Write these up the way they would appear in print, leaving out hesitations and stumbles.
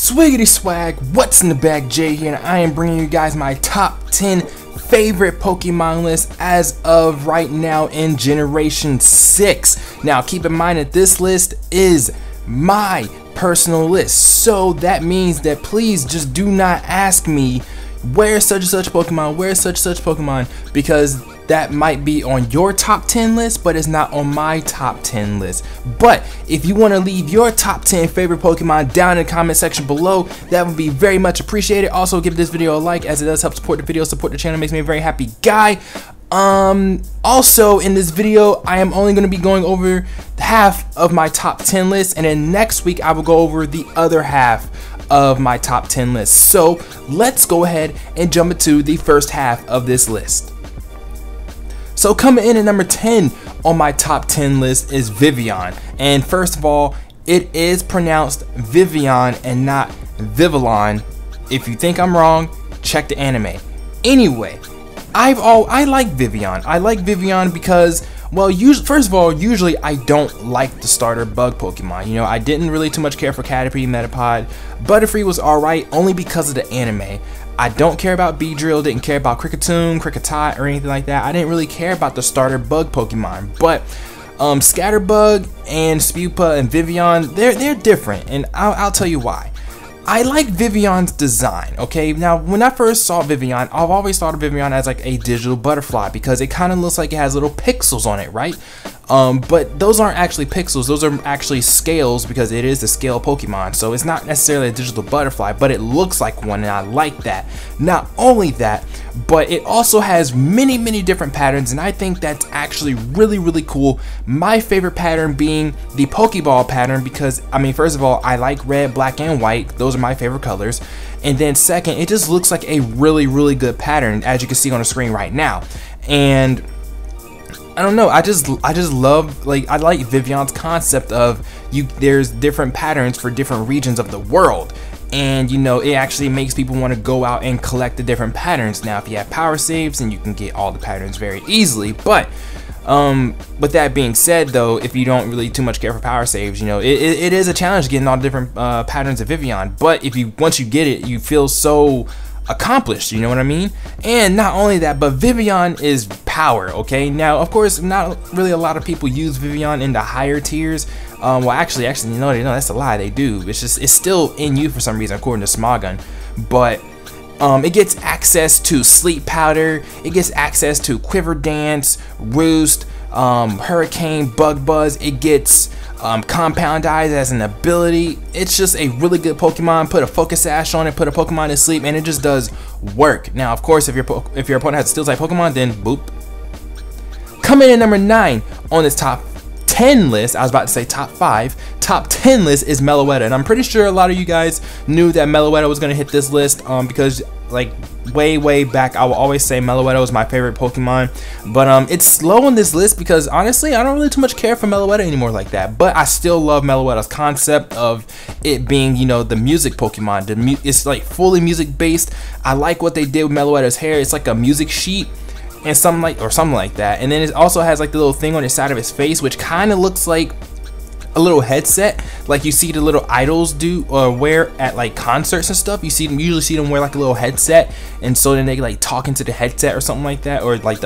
Swiggity swag, what's in the bag? Jay here, and I am bringing you guys my top 10 favorite Pokemon list as of right now in Generation 6. Now keep in mind that this list is my personal list, so that means that please just do not ask me where's such and such Pokemon, where's such and such Pokemon, because that might be on your top 10 list, but it's not on my top 10 list. But if you want to leave your top 10 favorite Pokemon down in the comment section below, that would be very much appreciated. Also, give this video a like, as it does help support the video, support the channel, makes me a very happy guy. Also in this video, I am only going to be going over half of my top 10 list, and then next week I will go over the other half of my top 10 list. So let's go ahead and jump into the first half of this list. So coming in at number 10 on my top 10 list is Vivillon. And first of all, it is pronounced Vivillon and not Vivillon. If you think I'm wrong, check the anime. Anyway, I like Vivillon. I like Vivillon because, well, first of all, usually I don't like the starter bug Pokemon. You know, I didn't really too much care for Caterpie, Metapod. Butterfree was alright only because of the anime. I don't care about Beedrill, didn't care about Kricketune, Kricketot, or anything like that. I didn't really care about the starter bug Pokemon. But Scatterbug and Spupa and Vivillon, they're different, and I'll tell you why. I like Vivillon's design, okay? Now, when I first saw Vivillon, I've always thought of Vivillon as like a digital butterfly because it kind of looks like it has little pixels on it, right? But those aren't actually pixels, those are actually scales because it is a scale Pokemon. So it's not necessarily a digital butterfly, but it looks like one, and I like that. Not only that, but it also has many different patterns, and I think that's actually really cool. My favorite pattern being the Pokeball pattern because, I mean, first of all, I like red, black, and white. Those are my favorite colors. And then second, it just looks like a really good pattern, as you can see on the screen right now. And I don't know, I just love, like, I like Vivillon's concept of there's different patterns for different regions of the world. And you know, it actually makes people want to go out and collect the different patterns. Now, if you have power saves, then you can get all the patterns very easily. But with that being said, though, if you don't really too much care for power saves, you know, it is a challenge getting all the different patterns of Vivillon. But once you get it, you feel so accomplished, you know what I mean? And not only that, but Vivillon is power, okay? Now, of course, not really a lot of people use Vivillon in the higher tiers. Well, actually, no, that's a lie. They do. It's still in you for some reason, according to Smogon. But it gets access to Sleep Powder. It gets access to Quiver Dance, Roost, Hurricane, Bug Buzz. It gets Compound Eyes as an ability. It's just a really good Pokemon. Put a Focus Sash on it, put a Pokemon to sleep, and it just does work. Now, of course, if your opponent has a Steel type Pokemon, then boop. Coming in at number 9 on this top 10 list, I was about to say top 5, top 10 list is Meloetta, and I'm pretty sure a lot of you guys knew that Meloetta was gonna hit this list because, like, way back, I will always say Meloetta was my favorite Pokemon. But it's slow on this list because honestly, I don't really too much care for Meloetta anymore like that. But I still love Meloetta's concept of it being, you know, the music Pokemon. It's like fully music based. I like what they did with Meloetta's hair. It's like a music sheet and something like that. And then it also has like the little thing on the side of his face, which kind of looks like a little headset, like you see the little idols do or wear at like concerts and stuff. Usually see them wear like a little headset, and so then they like talk into the headset or something like that, or like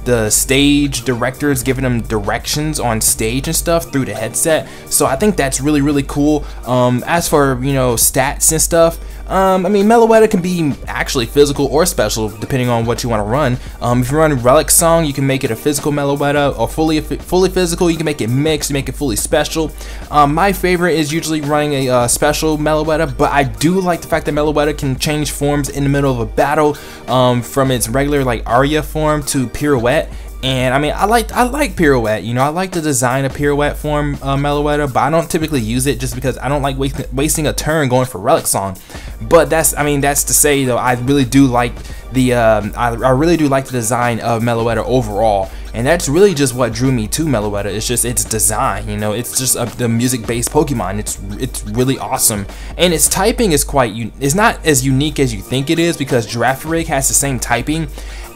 the stage directors giving them directions on stage and stuff through the headset. So I think that's really cool. As for, you know, stats and stuff, I mean, Meloetta can be actually physical or special depending on what you want to run. If you run Relic Song, you can make it a physical Meloetta, or fully physical. You can make it mixed, make it fully special. My favorite is usually running a special Meloetta, but I do like the fact that Meloetta can change forms in the middle of a battle, from its regular like Aria form to Pirouette. And I mean, I like Pirouette, you know, I like the design of Pirouette form Meloetta, but I don't typically use it just because I don't like wasting a turn going for Relic Song. But that's to say though, I really do like the I really do like the design of Meloetta overall, and that's really just what drew me to Meloetta. It's just its design, you know, it's just the music-based Pokemon. It's really awesome, and its typing is it's not as unique as you think it is because Girafarig has the same typing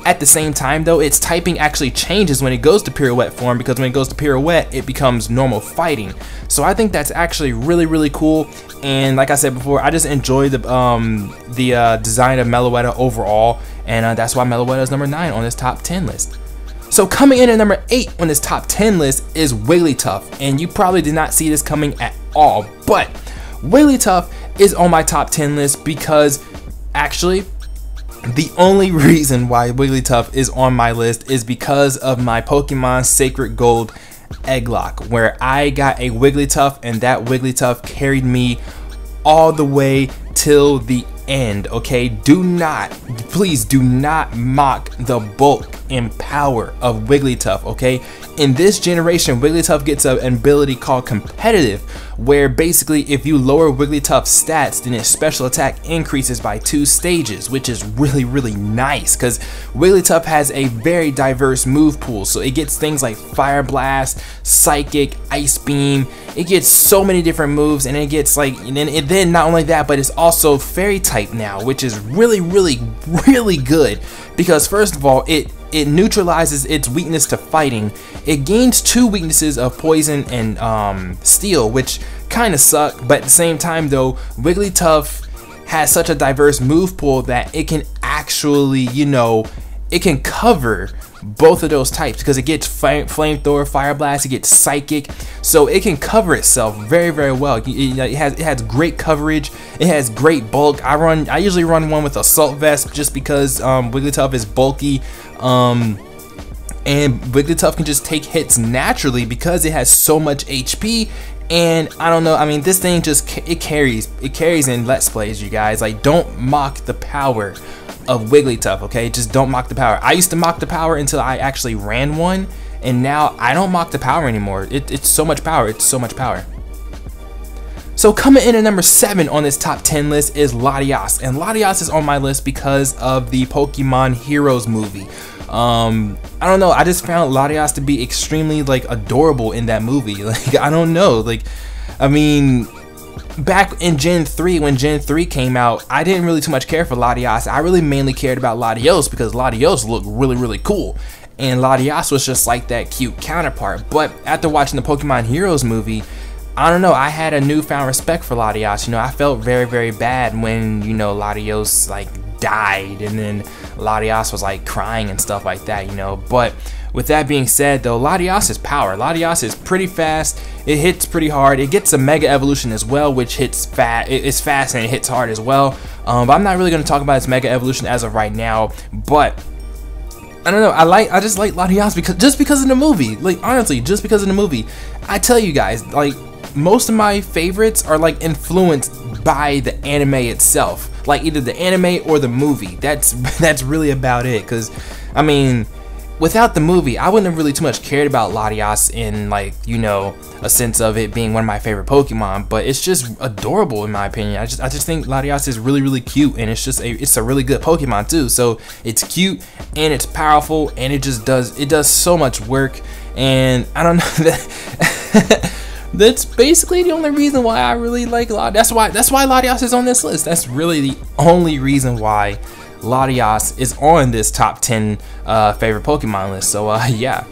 At the same time though, its typing actually changes when it goes to pirouette form, because when it goes to pirouette, it becomes normal fighting. So I think that's actually really cool. And like I said before, I just enjoy the design of Meloetta overall, and that's why Meloetta is number 9 on this top 10 list. So coming in at number 8 on this top 10 list is Wigglytuff, and you probably did not see this coming at all, but Wigglytuff is on my top 10 list because actually the only reason why Wigglytuff is on my list is because of my Pokemon Sacred Gold Egglock, where I got a Wigglytuff and that Wigglytuff carried me all the way till the end. Okay, please do not mock the bulk and power of Wigglytuff. Okay, in this generation, Wigglytuff gets an ability called competitive, where basically if you lower Wigglytuff's stats, then its special attack increases by 2 stages, which is really nice because Wigglytuff has a very diverse move pool. So it gets things like Fire Blast, Psychic, Ice Beam. It gets so many different moves, and it gets like, and then not only that, but it's also Fairy type now, which is really good because first of all, it neutralizes its weakness to fighting. It gains 2 weaknesses of poison and steel, which kind of suck, but at the same time though, Wigglytuff has such a diverse move pool that it can actually, you know, it can cover both of those types because it gets Flamethrower, Fire Blast, it gets Psychic, so it can cover itself very well. It has great coverage, it has great bulk. I usually run one with Assault Vest just because Wigglytuff is bulky, and Wigglytuff can just take hits naturally because it has so much HP. And I don't know, I mean, this thing just it carries in Let's Plays, you guys. Like, don't mock the power of Wigglytuff, okay? Just don't mock the power. I used to mock the power until I actually ran one, and now I don't mock the power anymore. It's so much power. It's so much power. So coming in at number 7 on this top 10 list is Latios, and Latios is on my list because of the Pokemon Heroes movie. I don't know, I just found Latios to be extremely like adorable in that movie. Like, I don't know, like, I mean, back in Gen 3, when Gen 3 came out, I didn't really too much care for Latios. I really mainly cared about Latios because Latios looked really cool, and Latios was just like that cute counterpart. But after watching the Pokemon Heroes movie, I don't know, I had a newfound respect for Latios. You know, I felt very bad when, you know, Latios like died, and then Latios was like crying and stuff like that, you know. But with that being said though, Latios is power. Latios is pretty fast, it hits pretty hard, it gets a Mega Evolution as well, which hits it's fast and it hits hard as well. But I'm not really going to talk about its Mega Evolution as of right now, but I don't know, I just like Latios because of the movie. Like, honestly, just because of the movie. I tell you guys, like, most of my favorites are like influenced by the anime itself, like either the anime or the movie. That's really about it, because I mean, without the movie, I wouldn't have really too much cared about Latios in, like, you know, a sense of it being one of my favorite Pokemon. But it's just adorable in my opinion. I just think Latios is really cute, and it's a really good Pokemon too. So it's cute and it's powerful, and it does so much work. And I don't know that. That's basically the only reason why I really like Latios. That's why Latios is on this list. That's really the only reason why Latios is on this top 10 favorite Pokemon list. So yeah.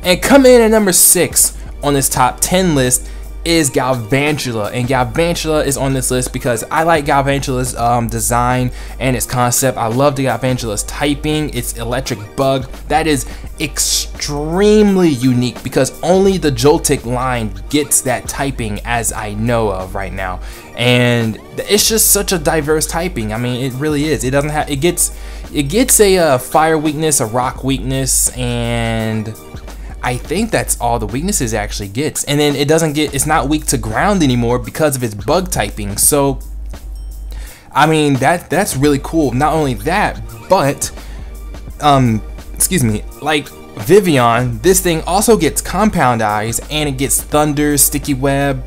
And coming in at number 6 on this top 10 list is Gavangela, and Gavangela is on this list because I like Gavangela's design and its concept. I love the Gavangela's typing, its electric bug. That is extremely unique because only the Joltik line gets that typing as I know of right now, and it's just such a diverse typing. I mean, it really is. It doesn't have, it gets a fire weakness, a rock weakness, and I think that's all the weaknesses it actually gets. And then it's not weak to ground anymore because of its bug typing. So I mean, that's really cool. Not only that, but excuse me, like Vivillon, this thing also gets Compound Eyes, and it gets Thunder, Sticky Web.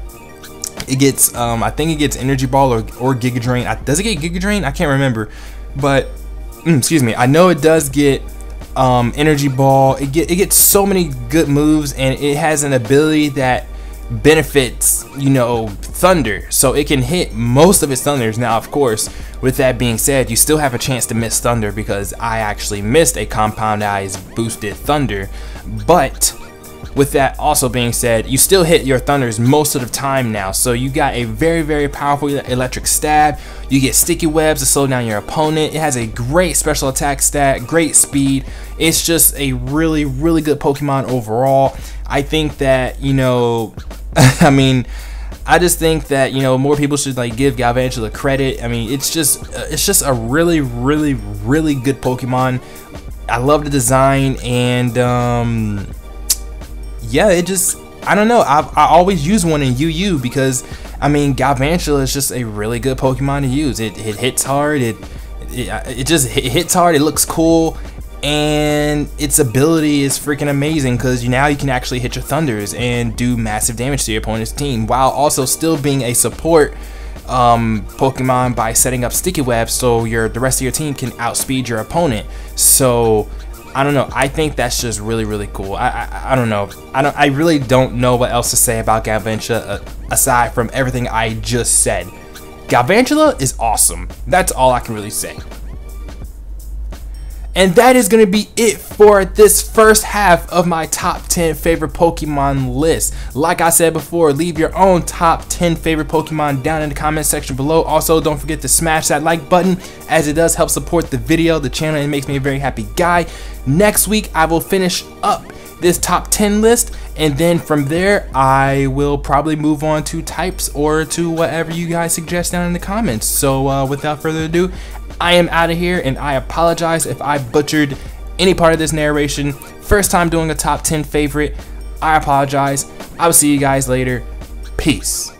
It gets I think it gets Energy Ball or Giga Drain. Does it get Giga Drain? I can't remember, but excuse me, I know it does get Energy Ball. It gets so many good moves, and it has an ability that benefits, you know, Thunder, so it can hit most of its Thunders. Now, of course, with that being said, you still have a chance to miss Thunder, because I actually missed a compoundized boosted Thunder. But with that also being said, you still hit your Thunders most of the time now, so you got a very, very powerful electric stab. You get sticky webs to slow down your opponent. It has a great special attack stat, great speed. It's just a really, really good Pokemon overall. I think that, you know, I mean, I just think that, you know, more people should like give Gavangela credit. I mean, it's just a really, really, really good Pokemon. I love the design, and yeah, it just, I don't know, I always use one in UU because, I mean, Gavangela is just a really good Pokemon to use. It hits hard, it hits hard, it looks cool, and its ability is freaking amazing because now you can actually hit your Thunders and do massive damage to your opponent's team while also still being a support Pokemon by setting up sticky webs so the rest of your team can outspeed your opponent. So I don't know, I think that's just really, really cool. I don't know, I really don't know what else to say about Gavangela aside from everything I just said. Gavangela is awesome. That's all I can really say. And that is going to be it for this first half of my top 10 favorite Pokemon list. Like I said before, leave your own top 10 favorite Pokemon down in the comment section below. Also, don't forget to smash that like button, as it does help support the video, the channel, and it makes me a very happy guy. Next week, I will finish up this top 10 list, and then from there, I will probably move on to types or to whatever you guys suggest down in the comments. So without further ado, I am out of here, and I apologize if I butchered any part of this narration. First time doing a top 10 favorite, I apologize. I will see you guys later. Peace.